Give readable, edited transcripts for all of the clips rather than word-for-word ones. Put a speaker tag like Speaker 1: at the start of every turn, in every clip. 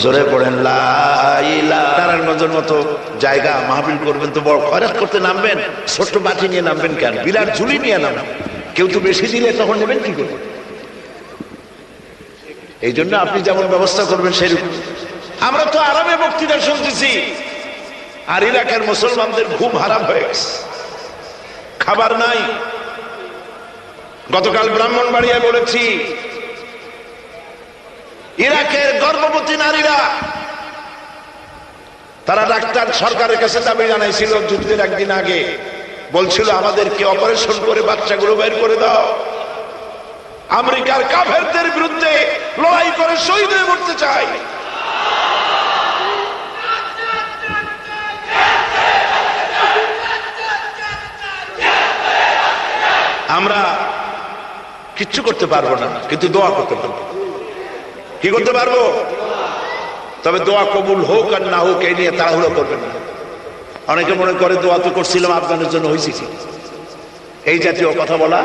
Speaker 1: জোরে পড়েন লা ইলাহা। নারায়ণগঞ্জের মতো জায়গা মাহফিল করবেন তো বড় খয়রাত করতে নামবেন, ছোট্ট বাটি নিয়ে নামবেন কেন? বিরাট ঝুলি নিয়ে নামবেন। কেউ তো বেশি দিলে তখন নেবেন কি করে? এই জন্য আপনি যেমন ব্যবস্থা করবেন সেরকম। আমরা তো আরামে বক্তৃতা শুনতেছি, আর ইরাকের মুসলমানদের ঘুম হারাম হয়ে গেছে, খাবার নাই। গতকাল ব্রাহ্মণবাড়িয়ায় বলেছি, ইরাকের গর্ভবতী নারীরা তারা ডাক্তার সরকারের কাছে দাবি জানাইছিল যুদ্ধের একদিন আগে, বলছিল আমাদেরকে অপারেশন করে বাচ্চাগুলো বের করে দাও, আমেরিকার কাফেরদের বিরুদ্ধে লড়াই করে শহীদ হয়ে মরতে চাই। আমরা কিচ্ছু করতে পারবো না, কিন্তু দোয়া করতে পারবো। কি করতে পারবো? তবে দোয়া কবুল হোক আর না হোক এই নিয়ে তাড়াহুড়ো করবেন না। অনেকে মনে করে দোয়া তো করছিলাম আফগানের জন্য, হয়েছে কি? এই জাতীয় কথা বলা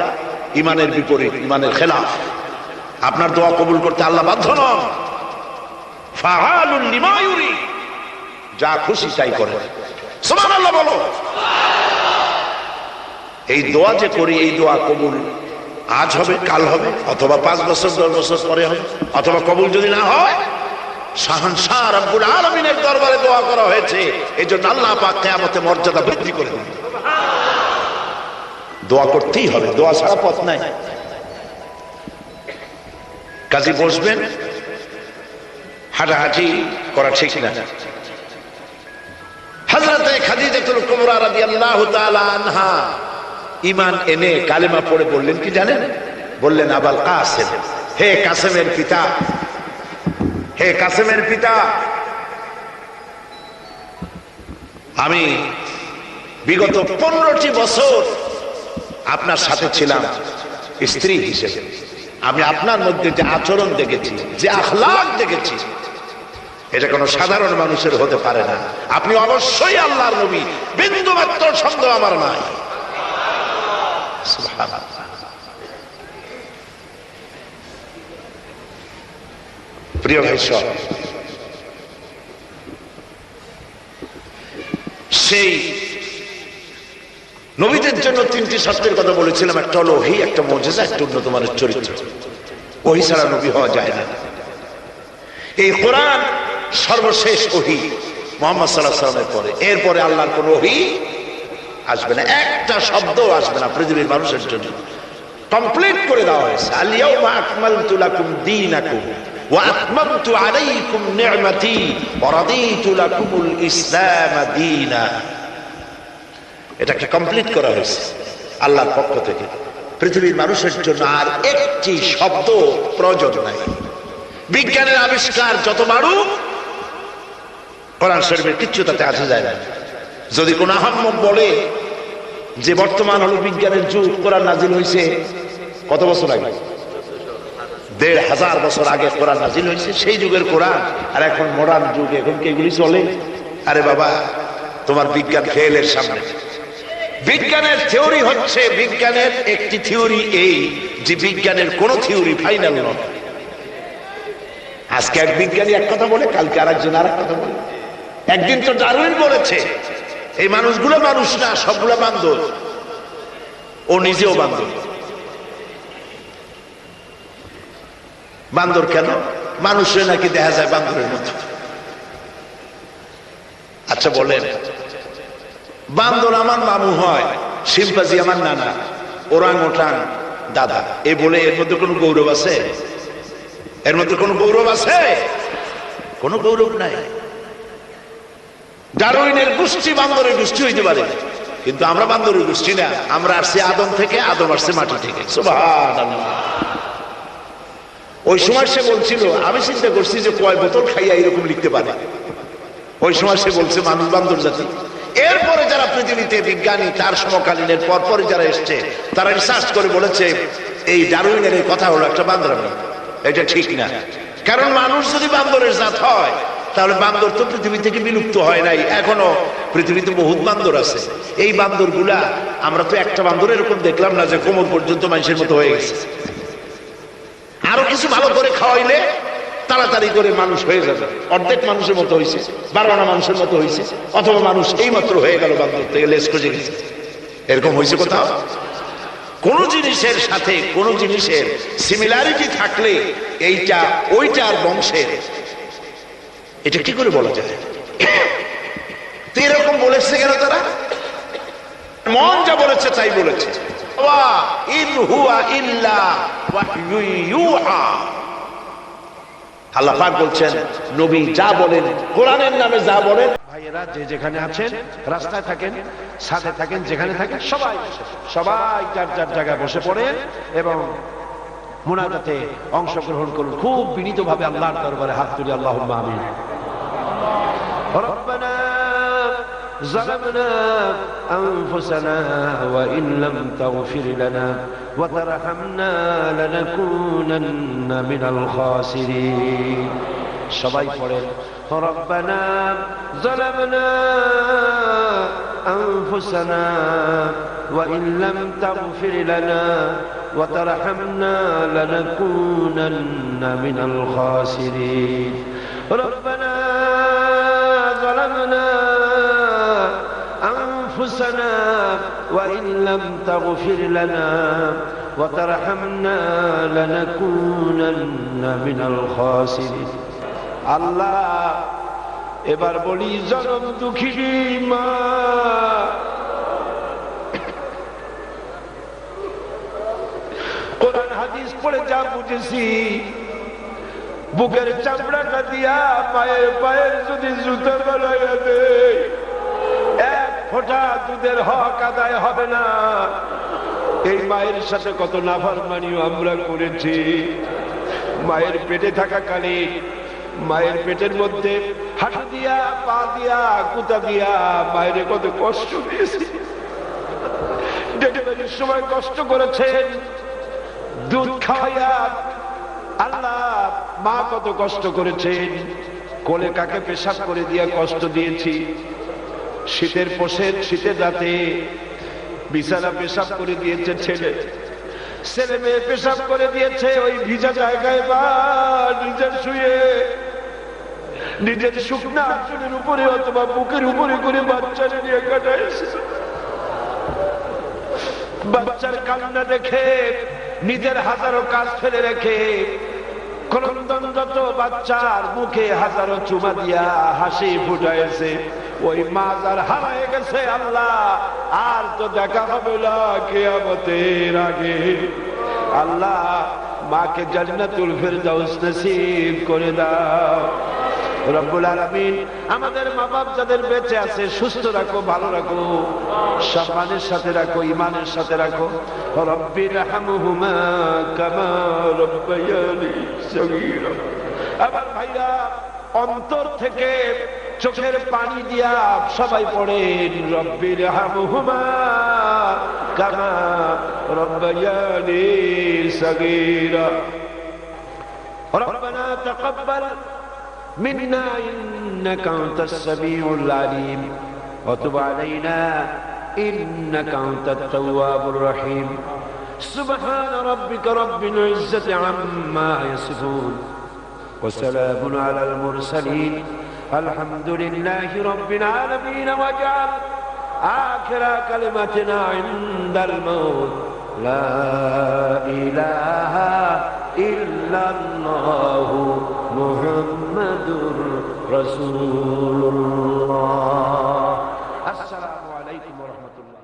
Speaker 1: ইমানের বিপরীত, ইমানের খেলাফ। আপনার দোয়া কবুল করতে আল্লাহ বাধ্য নন। ফাআলুন লিমা ইউরিদ, যা খুশি তাই করে। সুবহানাল্লাহ বলো। এই দোয়া যে করি, এই দোয়া কবুল আজ হবে, কাল হবে, অথবা 5 বছর 10 বছর পরে হবে, অথবা কবুল যদি না হয়, শাহনশাহ রব্বুল আলামিনের দরবারে দোয়া করা হয়েছে, এই জন্য আল্লাহ পাক কিয়ামতে মর্যাদা বৃদ্ধি করে দেবেন। দোয়া করতেই হবে, দোয়া ছাড়া পথ নাই। কাজে বসবেন, হাঁটাহাঁটি করা ঠিক না। হযরতে খাদিজাতুল কুবরা রাদিয়াল্লাহু তাআলা আনহা ঈমান এনে কালেমা পড়ে বললেন কি জানেন? বললেন আবুল কাসেম, হে কাসেমের পিতা, হে কাসেমের পিতা, আমি বিগত 15টি বছর আপনার সাথে ছিলাম স্ত্রী হিসেবে। আমি আপনার মধ্যে যে আচরণ দেখেছি, যে আখলাক দেখেছি, এটা কোনো সাধারণ মানুষের হতে পারে না। আপনি অবশ্যই আল্লাহর নবী, বিন্দু মাত্র সন্দেহ আমার নাই। সুবহানাল্লাহ। প্রিয় ভাই সব, সেই নবীদের জন্য 3টি শর্তের কথা বলেছিলাম। একটা হলো ওহী, একটা মুজিজা, একটা উন্নত মানের চরিত্র। ওহী ছাড়া নবী হওয়া যায় না। এই কোরআন সর্বশেষ ওহী মুহাম্মদ সাল্লাল্লাহু আলাইহি ওয়াসাল্লামের পরে। এরপরে আল্লাহর কোন ওহী আসবে না, একটা শব্দ আসবে না পৃথিবীর মানুষের জন্য। কমপ্লিট করে দেওয়া হয়েছে। আল ইয়াউমা আকমালতু লাকুম দীনাকুম ওয়া আতমামতু আলাইকুম নি'মাতি ওয়া রাদিতু লাকুমুল ইসলাম দীনা। এটাকে কমপ্লিট করা হয়েছে আল্লাহর পক্ষ থেকে পৃথিবীর মানুষের জন্য। আর একটি শব্দ প্রয়োজন নাই। বিজ্ঞানের আবিষ্কার যত বাড়ুক, কোরআন শরীফের কিচ্ছু তাতে আসা যায় না। যদি কোন আহাম্মক বলে যে বর্তমান হলো বিজ্ঞানের যুগ, কোরআন নাজিল হয়েছে কত বছর আগে? 1500 বছর আগে কোরআন নাজিল হয়েছে। সেই যুগের কোরআন আর এখন মডার্ন যুগ, এখন কি এগুলি চলে? আরে বাবা, তোমার বিজ্ঞান ফেলের সামনে। বিজ্ঞানের থিওরি হচ্ছে, বিজ্ঞানের একটি থিওরি এই যে বিজ্ঞানের কোন থিওরি ফাইনাল নয়। আজকে এক বিজ্ঞানী এক কথা বলে, কালকে আরেকজন আর এক কথা বলে। একদিন তো ডারউইন বলেছে এই মানুষগুলো মানুষ না, সবগুলো বান্দর। ও নিজেও বান্দর। বান্দর কেন? মানুষের নাকি দেখা যায় বান্দরের মতো। আচ্ছা বলেন, বান্দর আমার মামু হয়, শিম্পাজি আমার নানা, ওরাং ওটাং দাদা, এ বলে এর মধ্যে কোনো গৌরব আছে? এর মধ্যে কোনো গৌরব আছে? কোনো গৌরব নাই। ডারউইনের গোষ্ঠী বান্দরের গোষ্ঠী হইতে পারে, কিন্তু আমরা বান্দরের গোষ্ঠী না। আমরা আসছি আদম থেকে, আদম আসছে মাটি থেকে। সুবহানাল্লাহ। ওই সময় সে বলছিল, আমি চিন্তা করছি যে কয় বোতল খাইয়া এরকম লিখতে পারে। ওই সময় সে বলছে মানুষ বান্দর জাতি। এরপরে যারা পৃথিবীতে বিজ্ঞানী, তার সমকালীনের পরপরে যারা এসছে, তারা রিসার্চ করে বলেছে এই ডারউইনের এই কথা হলো একটা বান্দরামি। এটা ঠিক না। কারণ মানুষ যদি বান্দরের জাত হয়, তাহলে বান্দর তো পৃথিবী থেকে বিলুপ্ত হয় নাই, এখনো পৃথিবীতে বহুত বান্দর আছে। এই বান্দরগুলা, আমরা তো একটা বান্দর এরকম দেখলাম না যে কোমর পর্যন্ত মানুষের মতো হয়ে গেছে। আরো কিছু ভালো করে খাওয়াইলে তাড়াতাড়ি করে মানুষ হয়ে যাবে, অর্ধেক মানুষের মতো হয়েছে, 12 আনা মানুষের মতো হয়েছে, অথবা মানুষ এই মাত্র হয়ে গেল বান্দর থেকে লেজ খুঁজে গেছে। এরকম হয়েছে কোথাও? কোন জিনিসের সাথে কোন জিনিসের সিমিলারিটি থাকলে এইটা ওইটার বংশের, এটা কি করে বলা যায়? তো এরকম বলেছে কেন তারা? মন যা বলেছে তাই বলেছে। আল্লাহ পাক বলছেন নবী যা বলেন, কোরআনের নামে যা বলেন, ভাইয়েরা যে যেখানে আছেন, রাস্তায় থাকেন, ছাদে থাকেন, যেখানে থাকেন, সবাই যার যার জায়গায় বসে পড়েন এবং মুনাজাতে অংশগ্রহণ করুন। খুব বিনীতভাবে আল্লাহর দরবারে হাত তুলি, আল্লাহুম্মা আমিন। রব্বানা ظلمنا أنفسنا وإن لم تغفر لنا وترحمنا لنكونن من الخاسرين। সবাই পড়েন ربنا ظلمنا أنفسنا وإن لم تغفر لنا وترحمنا لنكونن من الخاسرين ربنا ظلمنا أنفسنا وإن لم تغفر لنا وترحمنا لنكونن من الخاسرين। আল্লাহ এবার বলি, জনম দুঃখিনী মা, কোরআন হাদিস পড়ে যা বুঝেছি, বুকের চামড়াটা দিয়া মায়ের পায়ের যদি জুতো বানাইয়া দেয়, এক ফোঁটা দুধের হক আদায় হবে না। এই মায়ের সাথে কত নাফরমানিও আমরা করেছি। মায়ের পেটে থাকাকালীন মায়ের পেটের মধ্যে হাঁটু দিয়া, পা দিয়া, কুতা দিয়া মায়ের কত কষ্ট দিয়েছি। ডেলিভারির সময় কষ্ট করেছেন, দুধ খাওয়াইয়া আল্লাহ মা কত কষ্ট করেছেন। কোলে কাকে পেশাব করে দিয়া কষ্ট দিয়েছি। শীতের পোষে শীতের রাতে বিছানা পেশাব করে দিয়েছে ছেলে, ছেলে মেয়ে পেশাব করে দিয়েছে ওই ভিজা জায়গায়, বা নিজের শুয়ে নিজের শুকনা আঁচলের উপরে অথবা বুকের উপরে করে বাচ্চারা নিয়ে কাটাইছে। বাচ্চার কান্না দেখে নিজের হাজারো কাজ ফেলে রেখে ক্রন্দনরত বাচ্চার মুখে হাজারো চুমা দিয়া হাসি ফুটাইছে। ওই মা যার হারায় গেছে, আল্লাহ আর তো দেখা হবে না কিয়ামতের আগে। আল্লাহ মাকে জান্নাতুল ফেরদাউস নসিব করে দাও। রব্বুল আলামিন আমাদের মা বাপ যাদের বেঁচে আছে সুস্থ রাখো, ভালো রাখো, সম্মানের সাথে রাখো, ঈমানের সাথে রাখো। রব্বিরহামহুমা কামা রাব্বায়ানি সগীরা। আমার ভাইরা অন্তর থেকে চোখের পানি দিয়া সবাই পড়েন রব্বিরহামহুমা কামা রাব্বায়ানি সগীরা। রব্বানা তাকাব্বাল منا إنك أنت السميع العليم وتب علينا إنك أنت التواب الرحيم سبحان ربك رب العزة عما يصفون وسلام على المرسلين الحمد لله رب العالمين واجعل آخر كلمتنا عند الموت لا إله إلا الله محمد رسول الله। السلام عليكم ورحمة الله।